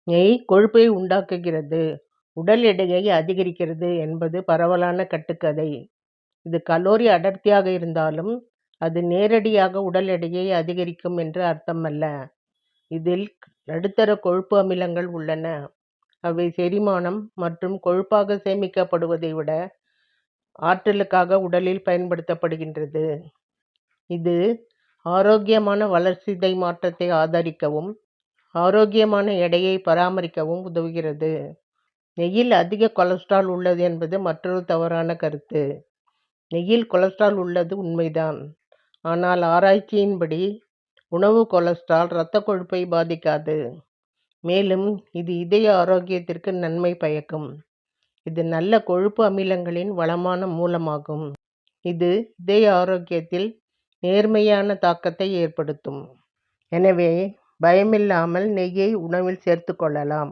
நெய் கொழுப்பை உண்டாக்குகிறது, உடல் எடையை அதிகரிக்கிறது என்பது பரவலான கட்டுக்கதை. இது கலோரி அடர்த்தியாக இருந்தாலும், அது நேரடியாக உடல் எடையை அதிகரிக்கும் என்று அர்த்தமல்ல. இதில் நடுத்தர கொழுப்பு அமிலங்கள் உள்ளன. அவை செரிமானம் மற்றும் கொழுப்பாக சேமிக்கப்படுவதை விட ஆற்றலுக்காக உடலில் பயன்படுத்தப்படுகின்றது. இது ஆரோக்கியமான வளர்சிதை மாற்றத்தை ஆதரிக்கவும், ஆரோக்கியமான எடையை பராமரிக்கவும் உதவுகிறது. நெய்யில் அதிக கொலஸ்ட்ரால் உள்ளது என்பது மற்றொரு தவறான கருத்து. நெய்யில் கொலஸ்ட்ரால் உள்ளது உண்மைதான். ஆனால் ஆராய்ச்சியின்படி உணவு கொலஸ்ட்ரால் இரத்த கொழுப்பை பாதிக்காது. மேலும் இது இதய ஆரோக்கியத்திற்கு நன்மை பயக்கும். இது நல்ல கொழுப்பு அமிலங்களின் வளமான மூலமாகும். இது இதய ஆரோக்கியத்தில் நேர்மறையான தாக்கத்தை ஏற்படுத்தும். எனவே பயமில்லாமல் நெய்யை உணவில் சேர்த்துக் கொள்ளலாம்.